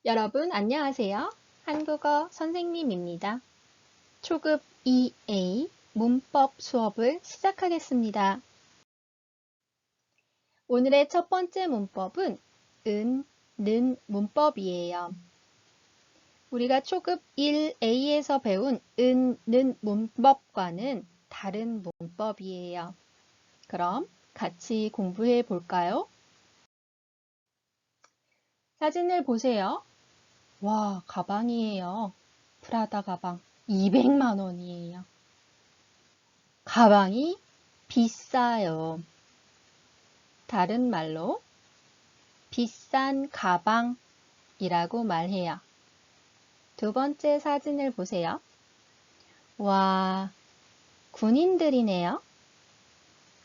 여러분 안녕하세요. 한국어 선생님입니다. 초급 2A 문법 수업을 시작하겠습니다. 오늘의 첫 번째 문법은 은, 는 문법이에요. 우리가 초급 1A에서 배운 은, 는 문법과는 다른 문법이에요. 그럼 같이 공부해 볼까요? 사진을 보세요. 와, 가방이에요. 프라다 가방 200만 원이에요. 가방이 비싸요. 다른 말로 비싼 가방이라고 말해요. 두 번째 사진을 보세요. 와, 군인들이네요.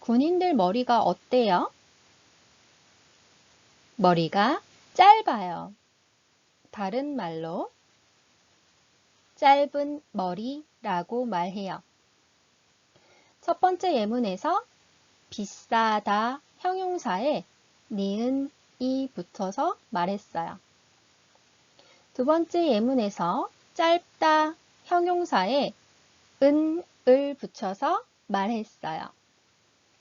군인들 머리가 어때요? 머리가 짧아요. 다른 말로 짧은 머리라고 말해요. 첫 번째 예문에서 비싸다 형용사에 니은이 붙어서 말했어요. 두 번째 예문에서 짧다 형용사에 은을 붙여서 말했어요.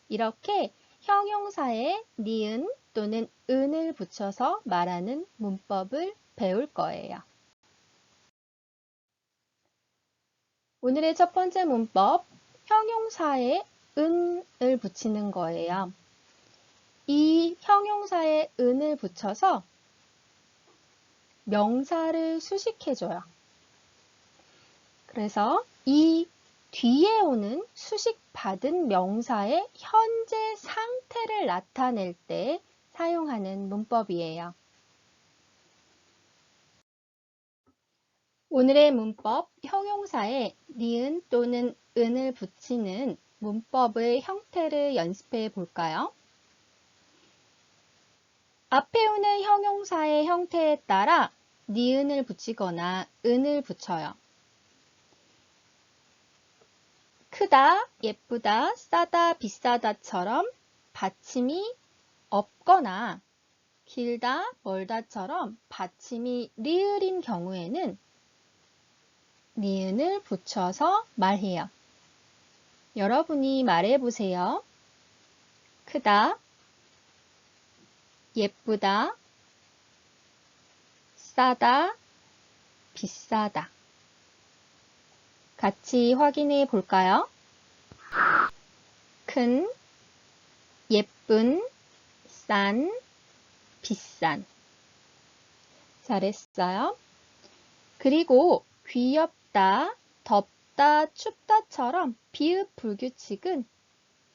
이렇게 형용사에 니은 또는 은을 붙여서 말하는 문법을 배울 거예요. 오늘의 첫 번째 문법, 형용사에 은을 붙이는 거예요. 이 형용사에 은을 붙여서 명사를 수식해줘요. 그래서 이 뒤에 오는 수식받은 명사의 현재 상태를 나타낼 때 사용하는 문법이에요. 오늘의 문법, 형용사에 니은 또는 은을 붙이는 문법의 형태를 연습해 볼까요? 앞에 오는 형용사의 형태에 따라 니은을 붙이거나 은을 붙여요. 크다, 예쁘다, 싸다, 비싸다처럼 받침이 없거나 길다, 멀다처럼 받침이 리을인 경우에는 니은을 붙여서 말해요. 여러분이 말해보세요. 크다, 예쁘다, 싸다, 비싸다. 같이 확인해 볼까요? 큰, 예쁜, 싼, 비싼. 잘했어요. 그리고 귀엽다, 덥다, 춥다처럼 비읍 불규칙은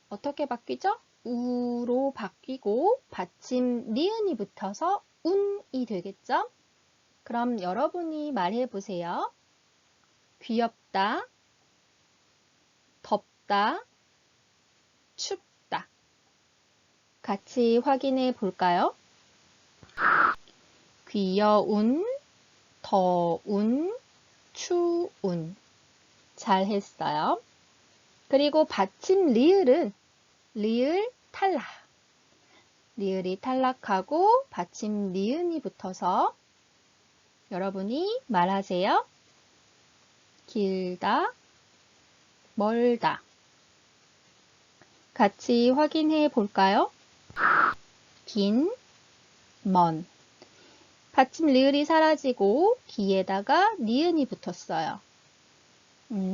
어떻게 바뀌죠? 우로 바뀌고 받침 니은이 붙어서 운이 되겠죠? 그럼 여러분이 말해보세요. 귀엽다, 덥다, 춥다. 같이 확인해 볼까요? 귀여운, 더운, 추운. 잘했어요. 그리고 받침 리을은 리을 탈락. 리을이 탈락하고 받침 니은이 붙어서 여러분이 말하세요. 길다, 멀다. 같이 확인해 볼까요? 긴, 먼. 받침 리을이 사라지고 기에다가 니은이 붙었어요.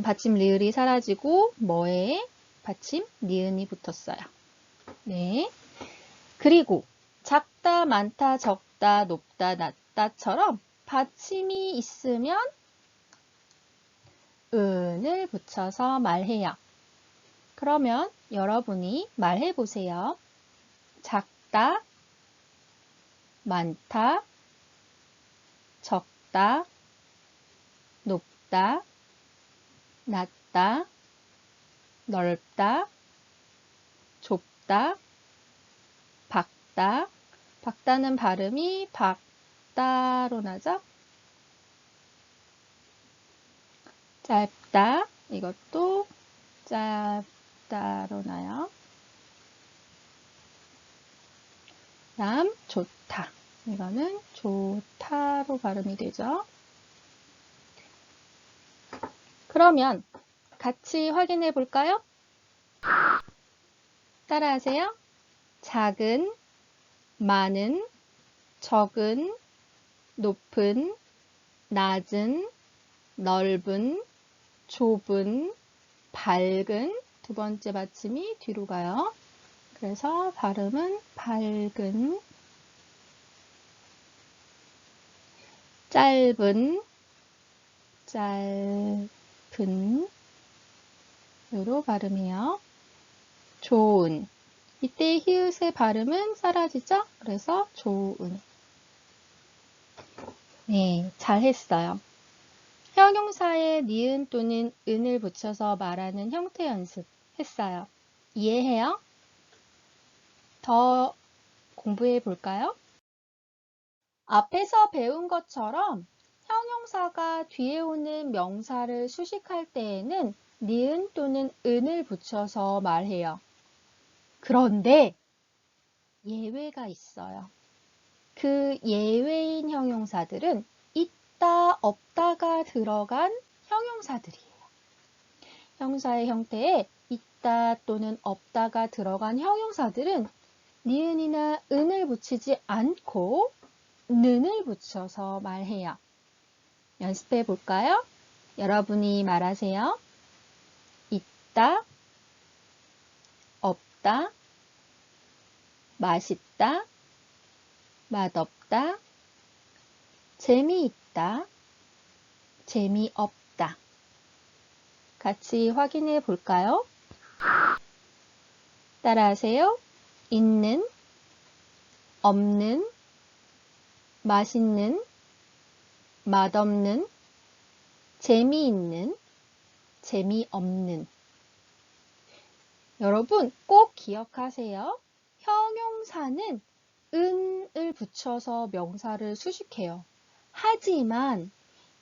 받침 리을이 사라지고 뭐에 받침 니은이 붙었어요. 네. 그리고 작다, 많다, 적다, 높다, 낮다처럼 받침이 있으면 은을 붙여서 말해요. 그러면 여러분이 말해보세요. 작다, 많다, 적다, 높다, 낮다, 넓다, 좁다, 박다. 박다는 발음이 박다로 나죠? 짧다. 이것도 짧다로 나요. 다음 좋다. 이거는 좋다로 발음이 되죠. 그러면 같이 확인해 볼까요? 따라하세요. 작은, 많은, 적은, 높은, 낮은, 넓은, 좁은, 밝은. 두 번째 받침이 뒤로 가요. 그래서 발음은 밝은, 짧은, 짧은 으로 발음해요. 좋은. 이때 히읗의 발음은 사라지죠? 그래서 좋은. 네, 잘했어요. 형용사에 니은 또는 은을 붙여서 말하는 형태 연습 했어요. 이해해요? 더 공부해 볼까요? 앞에서 배운 것처럼 형용사가 뒤에 오는 명사를 수식할 때에는 니은 또는 은을 붙여서 말해요. 그런데 예외가 있어요. 그 예외인 형용사들은 있다, 없다가 들어간 형용사들이에요. 형사의 형태에 있다 또는 없다가 들어간 형용사들은 니은이나 은을 붙이지 않고 는을 붙여서 말해요. 연습해 볼까요? 여러분이 말하세요. 있다, 없다, 맛있다, 맛없다, 재미있다, 재미없다. 같이 확인해 볼까요? 따라하세요. 있는, 없는, 맛있는, 맛없는, 재미있는, 재미없는. 여러분 꼭 기억하세요. 형용사는 은을 붙여서 명사를 수식해요. 하지만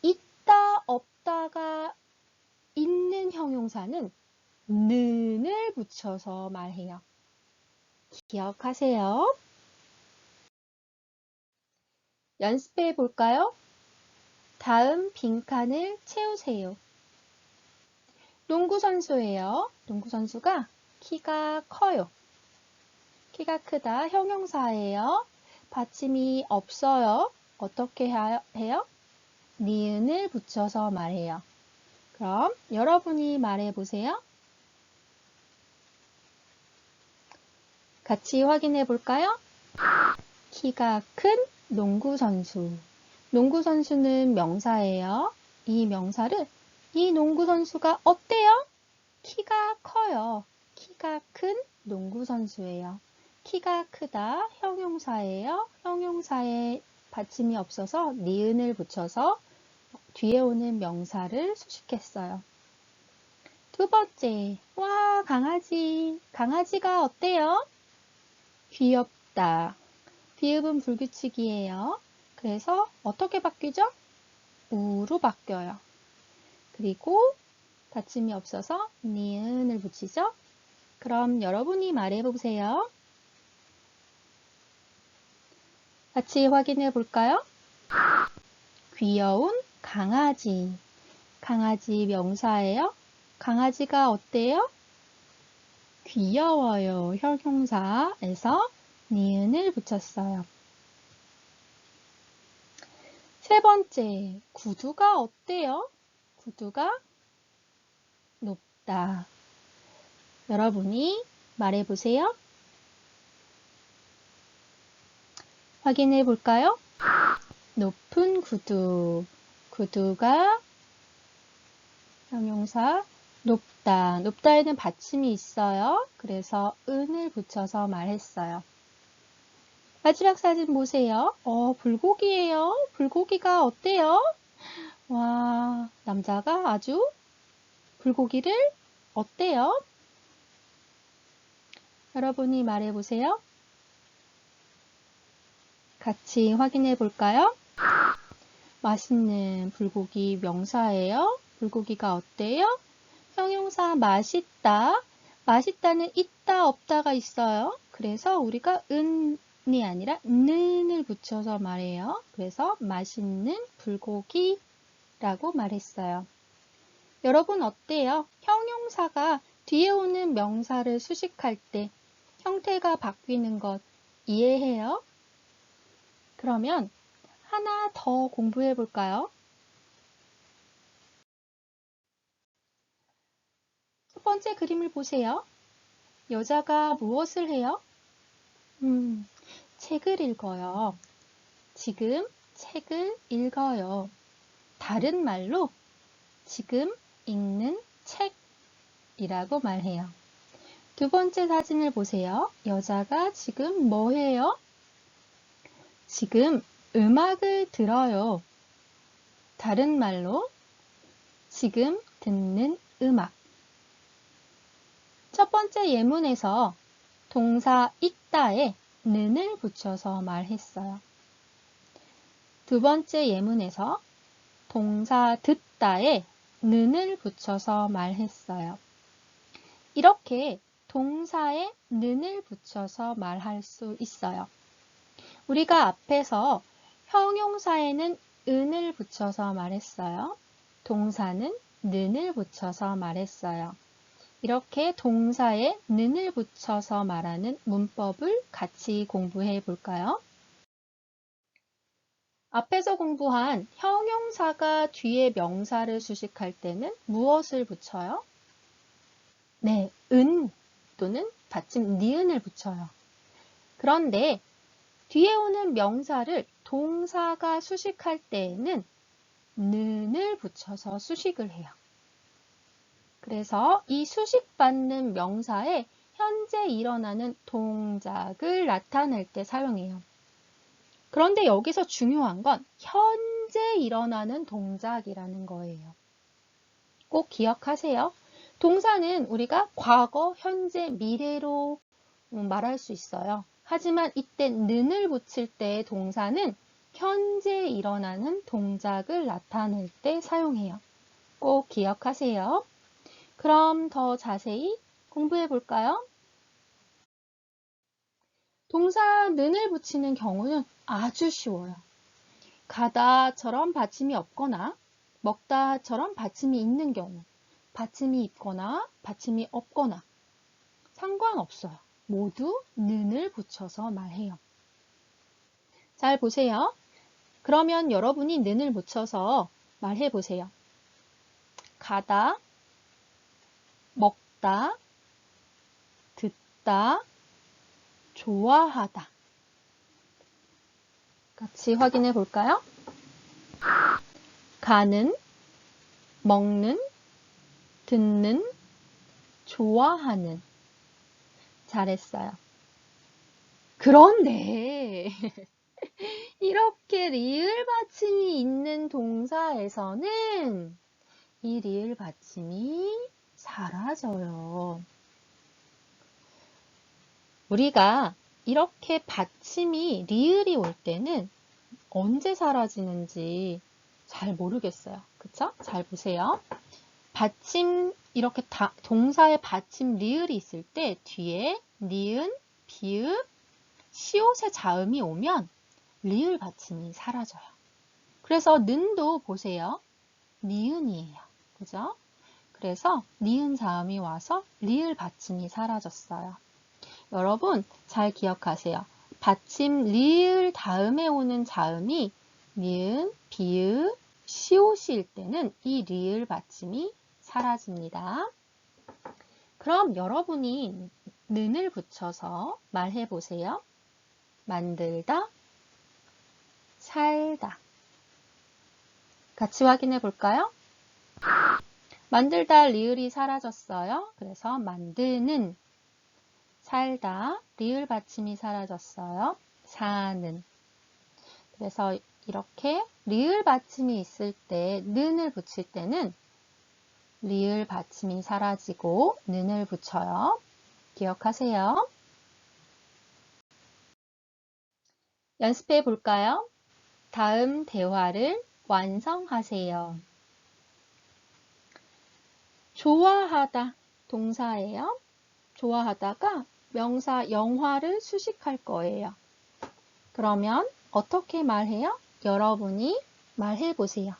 있다, 없다가 있는 형용사는 는을 붙여서 말해요. 기억하세요. 연습해 볼까요? 다음 빈칸을 채우세요. 농구선수예요. 농구선수가 키가 커요. 키가 크다 형용사예요. 받침이 없어요. 어떻게 해요? 니은을 붙여서 말해요. 그럼 여러분이 말해 보세요. 같이 확인해 볼까요? 키가 큰 농구선수. 농구선수는 명사예요. 이 명사를 이 농구선수가 어때요? 키가 커요. 키가 큰 농구선수예요. 키가 크다 형용사예요. 형용사에 받침이 없어서 니은을 붙여서 뒤에 오는 명사를 수식했어요. 두 번째, 와, 강아지. 강아지가 어때요? 귀엽다. 비읍은 불규칙이에요. 그래서 어떻게 바뀌죠? 우로 바뀌어요. 그리고 받침이 없어서 니은을 붙이죠. 그럼 여러분이 말해보세요. 같이 확인해 볼까요? 귀여운 강아지. 강아지 명사예요. 강아지가 어때요? 귀여워요. 형용사에서 니은을 붙였어요. 세 번째, 구두가 어때요? 구두가 높다. 여러분이 말해보세요. 확인해 볼까요? 높은 구두. 구두가 형용사 높다. 높다에는 받침이 있어요. 그래서 은을 붙여서 말했어요. 마지막 사진 보세요. 불고기예요. 불고기가 어때요? 와, 남자가 아주 불고기를 어때요? 여러분이 말해보세요. 같이 확인해 볼까요? 맛있는 불고기 명사예요. 불고기가 어때요? 형용사 맛있다. 맛있다는 있다 없다가 있어요. 그래서 우리가 은 이 아니라 는을 붙여서 말해요. 그래서 맛있는 불고기라고 말했어요. 여러분 어때요? 형용사가 뒤에 오는 명사를 수식할 때 형태가 바뀌는 것 이해해요? 그러면 하나 더 공부해 볼까요? 첫 번째 그림을 보세요. 여자가 무엇을 해요? 책을 읽어요. 지금 책을 읽어요. 다른 말로 지금 읽는 책이라고 말해요. 두 번째 사진을 보세요. 여자가 지금 뭐 해요? 지금 음악을 들어요. 다른 말로 지금 듣는 음악. 첫 번째 예문에서 동사 있다에 는을 붙여서 말했어요. 두 번째 예문에서 동사 듣다에 는을 붙여서 말했어요. 이렇게 동사에 는을 붙여서 말할 수 있어요. 우리가 앞에서 형용사에는 은을 붙여서 말했어요. 동사는 는을 붙여서 말했어요. 이렇게 동사에 는을 붙여서 말하는 문법을 같이 공부해 볼까요? 앞에서 공부한 형용사가 뒤에 명사를 수식할 때는 무엇을 붙여요? 네, 은 또는 받침 니은을 붙여요. 그런데 뒤에 오는 명사를 동사가 수식할 때에는 는을 붙여서 수식을 해요. 그래서 이 수식받는 명사에 현재 일어나는 동작을 나타낼 때 사용해요. 그런데 여기서 중요한 건 현재 일어나는 동작이라는 거예요. 꼭 기억하세요. 동사는 우리가 과거, 현재, 미래로 말할 수 있어요. 하지만 이때 는을 붙일 때 동사는 현재 일어나는 동작을 나타낼 때 사용해요. 꼭 기억하세요. 그럼 더 자세히 공부해 볼까요? 동사 는을 붙이는 경우는 아주 쉬워요. 가다처럼 받침이 없거나 먹다처럼 받침이 있는 경우, 받침이 있거나 받침이 없거나 상관없어요. 모두 는을 붙여서 말해요. 잘 보세요. 그러면 여러분이 는을 붙여서 말해 보세요. 가다, 먹다, 듣다, 좋아하다. 같이 확인해 볼까요? 가는, 먹는, 듣는, 좋아하는. 잘했어요. 그런데 이렇게 리을 받침이 있는 동사에서는 이 리을 받침이 사라져요. 우리가 이렇게 받침이 리을이 올 때는 언제 사라지는지 잘 모르겠어요. 그쵸? 잘 보세요. 받침, 이렇게 동사의 받침 리을이 있을 때 뒤에 니은, 비읍, 시옷의 자음이 오면 리을 받침이 사라져요. 그래서 는도 보세요. 니은이에요. 그죠? 그래서 니은 자음이 와서 리을 받침이 사라졌어요. 여러분 잘 기억하세요. 받침 리을 다음에 오는 자음이 니은, 비읍, 시옷일 때는 이 리을 받침이 사라집니다. 그럼 여러분이 는을 붙여서 말해 보세요. 만들다, 살다. 같이 확인해 볼까요? 만들다 리을이 사라졌어요. 그래서 만드는, 살다 리을 받침이 사라졌어요. 사는. 그래서 이렇게 리을 받침이 있을 때 는을 붙일 때는 리을 받침이 사라지고 는을 붙여요. 기억하세요. 연습해 볼까요? 다음 대화를 완성하세요. 좋아하다 동사예요. 좋아하다가 명사 영화를 수식할 거예요. 그러면 어떻게 말해요? 여러분이 말해 보세요.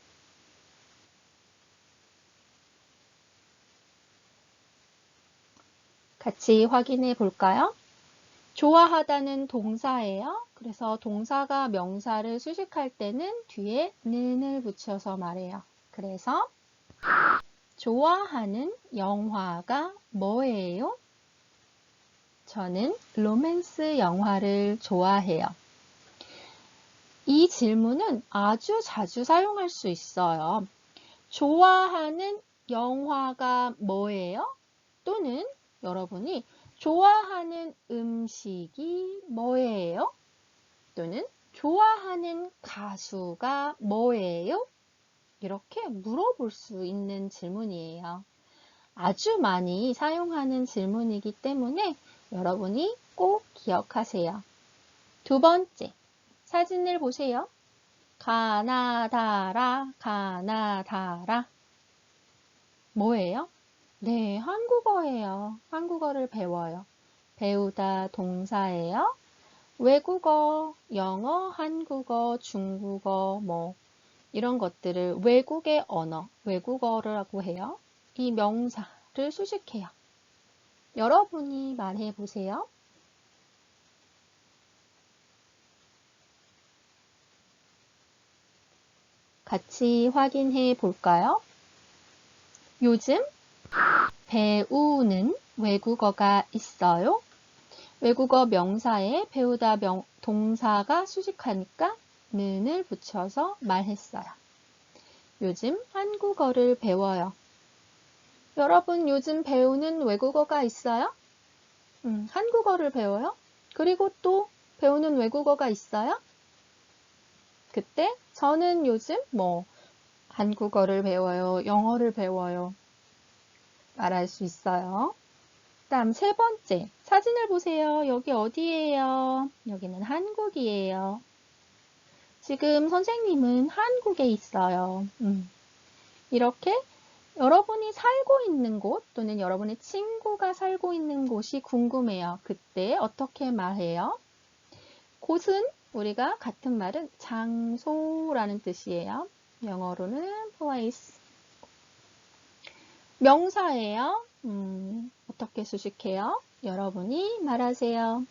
같이 확인해 볼까요? 좋아하다는 동사예요. 그래서 동사가 명사를 수식할 때는 뒤에 는을 붙여서 말해요. 그래서 좋아하는 영화가 뭐예요? 저는 로맨스 영화를 좋아해요. 이 질문은 아주 자주 사용할 수 있어요. 좋아하는 영화가 뭐예요? 또는 여러분이 좋아하는 음식이 뭐예요? 또는 좋아하는 가수가 뭐예요? 이렇게 물어볼 수 있는 질문이에요. 아주 많이 사용하는 질문이기 때문에 여러분이 꼭 기억하세요. 두 번째, 사진을 보세요. 가나다라, 가나다라. 뭐예요? 네, 한국어예요. 한국어를 배워요. 배우다 동사예요. 외국어, 영어, 한국어, 중국어, 이런 것들을 외국의 언어, 외국어라고 해요. 이 명사를 수식해요. 여러분이 말해 보세요. 같이 확인해 볼까요? 요즘 배우는 외국어가 있어요. 외국어 명사에 배우다 동사가 수식하니까 는을 붙여서 말했어요. 요즘 한국어를 배워요. 여러분 요즘 배우는 외국어가 있어요? 한국어를 배워요? 그리고 또 배우는 외국어가 있어요? 그때 저는 요즘 한국어를 배워요, 영어를 배워요. 말할 수 있어요. 다음 세 번째, 사진을 보세요. 여기 어디예요? 여기는 한국이에요. 지금 선생님은 한국에 있어요. 이렇게 여러분이 살고 있는 곳 또는 여러분의 친구가 살고 있는 곳이 궁금해요. 그때 어떻게 말해요? 곳은 우리가 같은 말은 장소라는 뜻이에요. 영어로는 place. 명사예요. 어떻게 수식해요? 여러분이 말하세요.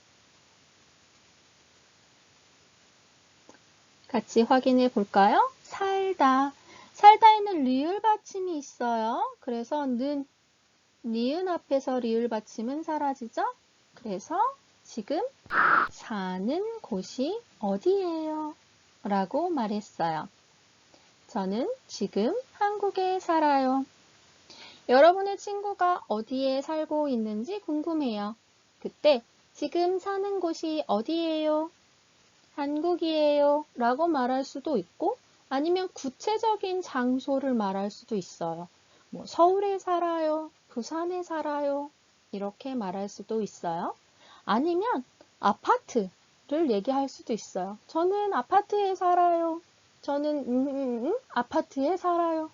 같이 확인해 볼까요? 살다. 살다에는 리을 받침이 있어요. 그래서 니은 앞에서 리을 받침은 사라지죠? 그래서 지금 사는 곳이 어디예요? 라고 말했어요. 저는 지금 한국에 살아요. 여러분의 친구가 어디에 살고 있는지 궁금해요. 그때 지금 사는 곳이 어디예요? 한국이에요. 라고 말할 수도 있고 아니면 구체적인 장소를 말할 수도 있어요. 서울에 살아요. 부산에 살아요. 이렇게 말할 수도 있어요. 아니면 아파트를 얘기할 수도 있어요. 저는 아파트에 살아요. 저는 아파트에 살아요.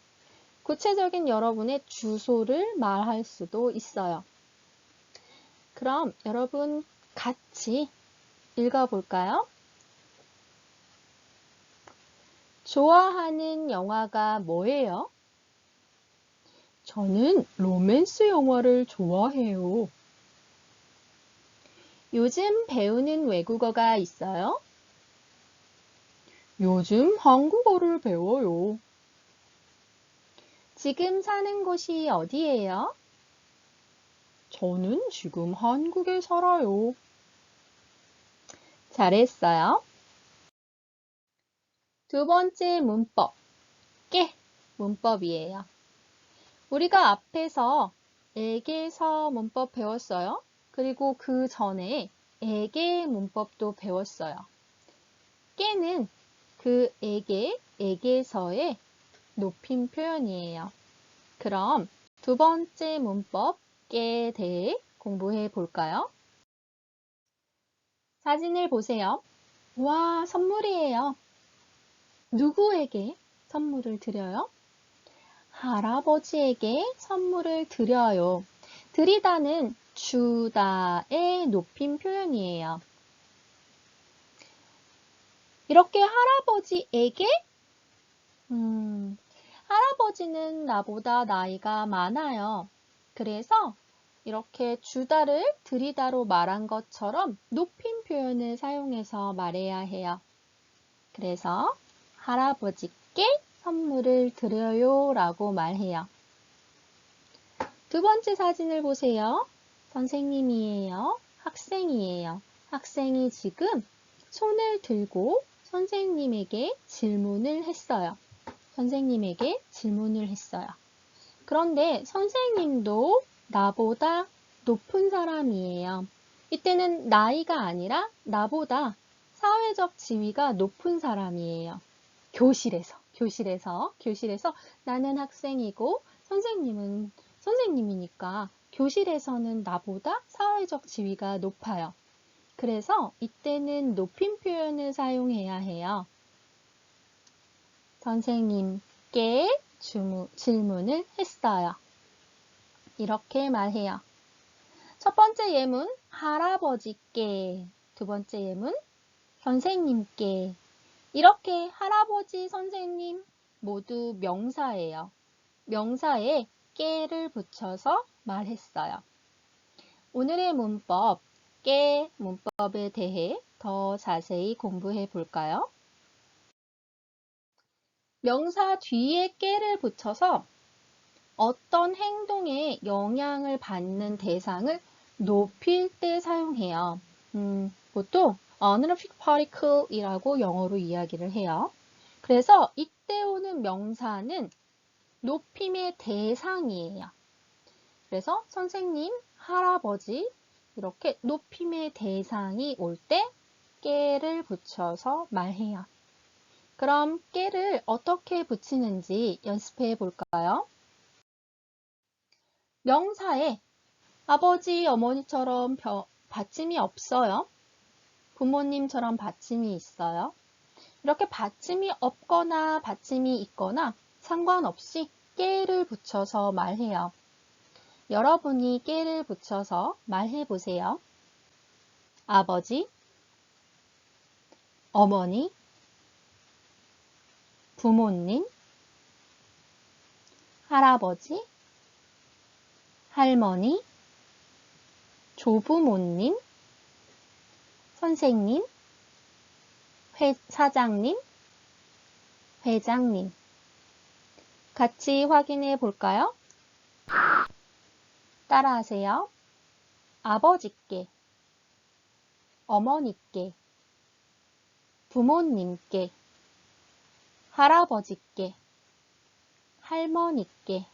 구체적인 여러분의 주소를 말할 수도 있어요. 그럼 여러분 같이 읽어볼까요? 좋아하는 영화가 뭐예요? 저는 로맨스 영화를 좋아해요. 요즘 배우는 외국어가 있어요? 요즘 한국어를 배워요. 지금 사는 곳이 어디예요? 저는 지금 한국에 살아요. 잘했어요. 두 번째 문법, 깨 문법이에요. 우리가 앞에서 에게서 문법 배웠어요. 그리고 그 전에 에게 문법도 배웠어요. 깨는 그 에게서의 높임 표현이에요. 그럼 두 번째 문법 깨에 대해 공부해 볼까요? 사진을 보세요. 와, 선물이에요. 누구에게 선물을 드려요? 할아버지에게 선물을 드려요. 드리다는 주다의 높임 표현이에요. 이렇게 할아버지에게 할아버지는 나보다 나이가 많아요. 그래서 이렇게 주다를 들이다로 말한 것처럼 높임 표현을 사용해서 말해야 해요. 그래서 할아버지께 선물을 드려요 라고 말해요. 두 번째 사진을 보세요. 선생님이에요. 학생이에요. 학생이 지금 손을 들고 선생님에게 질문을 했어요. 선생님에게 질문을 했어요. 그런데 선생님도 나보다 높은 사람이에요. 이때는 나이가 아니라 나보다 사회적 지위가 높은 사람이에요. 교실에서 나는 학생이고 선생님은 선생님이니까 교실에서는 나보다 사회적 지위가 높아요. 그래서 이때는 높임 표현을 사용해야 해요. 선생님께 질문을 했어요. 이렇게 말해요. 첫 번째 예문 할아버지께, 두 번째 예문 선생님께. 이렇게 할아버지, 선생님 모두 명사예요. 명사에 깨를 붙여서 말했어요. 오늘의 문법, 깨 문법에 대해 더 자세히 공부해 볼까요? 명사 뒤에 깨를 붙여서 어떤 행동에 영향을 받는 대상을 높일 때 사용해요. 보통 honorific particle이라고 영어로 이야기를 해요. 그래서 이때 오는 명사는 높임의 대상이에요. 그래서 선생님, 할아버지 이렇게 높임의 대상이 올 때 깨를 붙여서 말해요. 그럼 깨를 어떻게 붙이는지 연습해 볼까요? 명사에 아버지, 어머니처럼 받침이 없어요. 부모님처럼 받침이 있어요. 이렇게 받침이 없거나 받침이 있거나 상관없이 깨를 붙여서 말해요. 여러분이 깨를 붙여서 말해 보세요. 아버지, 어머니, 부모님, 할아버지, 할머니, 조부모님, 선생님, 사장님, 회장님. 같이 확인해 볼까요? 따라하세요. 아버지께, 어머니께, 부모님께, 할아버지께, 할머니께,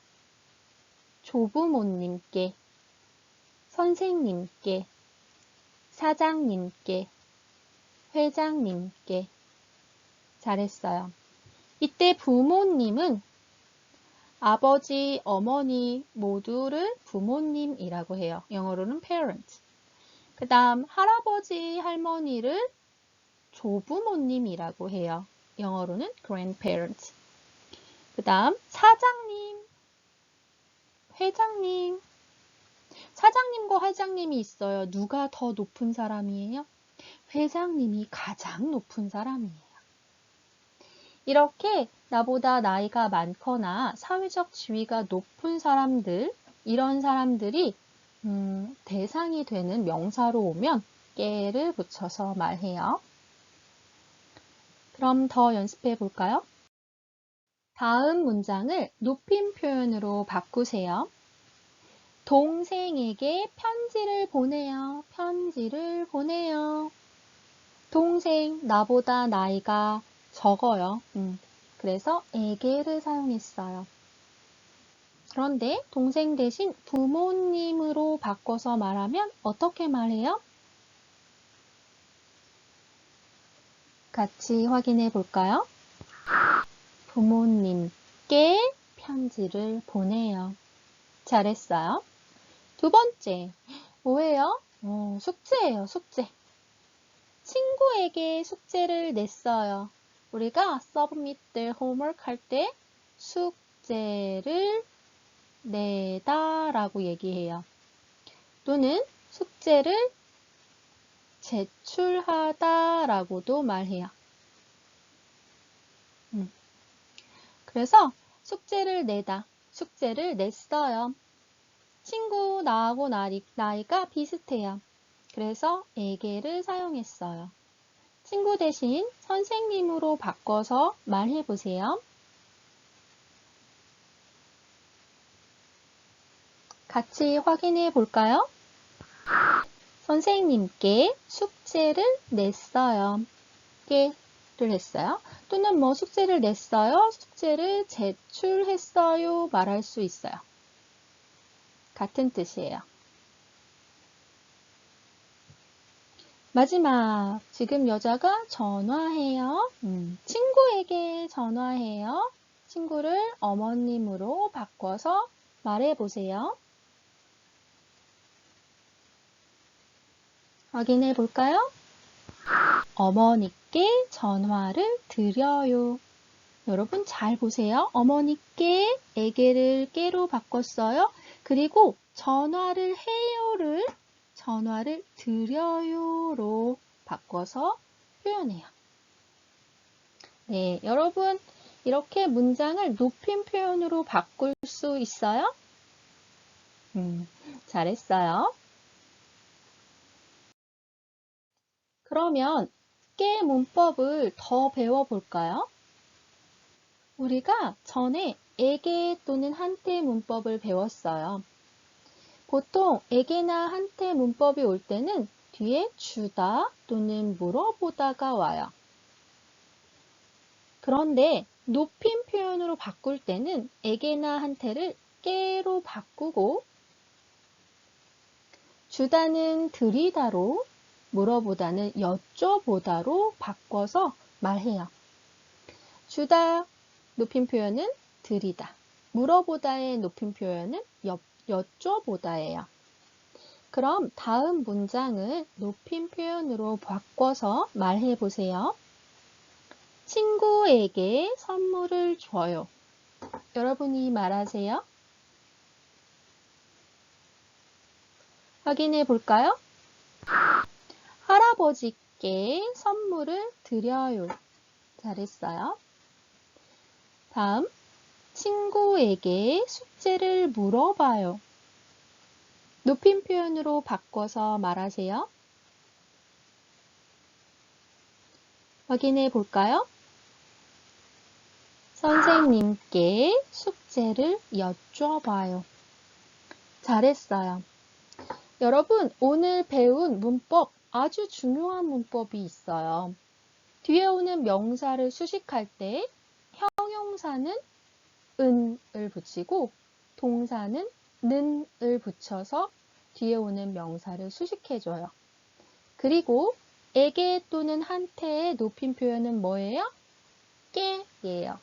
조부모님께, 선생님께, 사장님께, 회장님께. 잘했어요. 이때 부모님은 아버지, 어머니 모두를 부모님이라고 해요. 영어로는 parent. 그 다음 할아버지, 할머니를 조부모님이라고 해요. 영어로는 grandparent. 그 다음 사장님, 회장님. 사장님과 회장님이 있어요. 누가 더 높은 사람이에요? 회장님이 가장 높은 사람이에요. 이렇게 나보다 나이가 많거나 사회적 지위가 높은 사람들, 이런 사람들이 대상이 되는 명사로 오면 깨를 붙여서 말해요. 그럼 더 연습해 볼까요? 다음 문장을 높임 표현으로 바꾸세요. 동생에게 편지를 보내요. 편지를 보내요. 동생, 나보다 나이가 적어요. 그래서 에게를 사용했어요. 그런데 동생 대신 부모님으로 바꿔서 말하면 어떻게 말해요? 같이 확인해 볼까요? 부모님께 편지를 보내요. 잘했어요. 두 번째, 뭐예요? 숙제예요, 숙제. 친구에게 숙제를 냈어요. 우리가 submit the homework 할 때 숙제를 내다 라고 얘기해요. 또는 숙제를 제출하다 라고도 말해요. 그래서 숙제를 내다, 숙제를 냈어요. 친구 나하고 나이가 비슷해요. 그래서 에게를 사용했어요. 친구 대신 선생님으로 바꿔서 말해보세요. 같이 확인해 볼까요? 선생님께 숙제를 냈어요. 깨를 했어요. 또는 뭐 숙제를 냈어요, 숙제를 제출했어요 말할 수 있어요. 같은 뜻이에요. 마지막, 지금 여자가 전화해요. 친구에게 전화해요. 친구를 어머님으로 바꿔서 말해보세요. 확인해 볼까요? 어머니께 전화를 드려요. 여러분 잘 보세요. 어머니께 에게를 깨로 바꿨어요. 그리고 전화를 해요를 전화를 드려요로 바꿔서 표현해요. 네, 여러분 이렇게 문장을 높임 표현으로 바꿀 수 있어요? 잘했어요. 그러면 깨 문법을 더 배워볼까요? 우리가 전에 에게 또는 한테 문법을 배웠어요. 보통 에게나 한테 문법이 올 때는 뒤에 주다 또는 물어보다가 와요. 그런데 높임 표현으로 바꿀 때는 에게나 한테를 깨로 바꾸고 주다는 드리다로 물어보다는 여쭤보다로 바꿔서 말해요. 주다 높임 표현은 드리다. 물어보다의 높임 표현은 여쭤보다예요. 그럼 다음 문장을 높임 표현으로 바꿔서 말해 보세요. 친구에게 선물을 줘요. 여러분이 말하세요. 확인해 볼까요? 할아버지께 선물을 드려요. 잘했어요. 다음, 친구에게 숙제를 물어봐요. 높임 표현으로 바꿔서 말하세요. 확인해 볼까요? 선생님께 숙제를 여쭤봐요. 잘했어요. 여러분, 오늘 배운 문법, 아주 중요한 문법이 있어요. 뒤에 오는 명사를 수식할 때 형용사는 은을 붙이고 동사는 는을 붙여서 뒤에 오는 명사를 수식해줘요. 그리고 에게 또는 한테의 높임 표현은 뭐예요? 깨예요.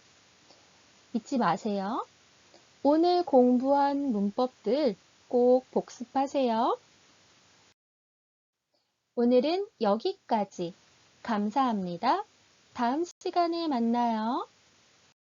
잊지 마세요. 오늘 공부한 문법들 꼭 복습하세요. 오늘은 여기까지. 감사합니다. 다음 시간에 만나요.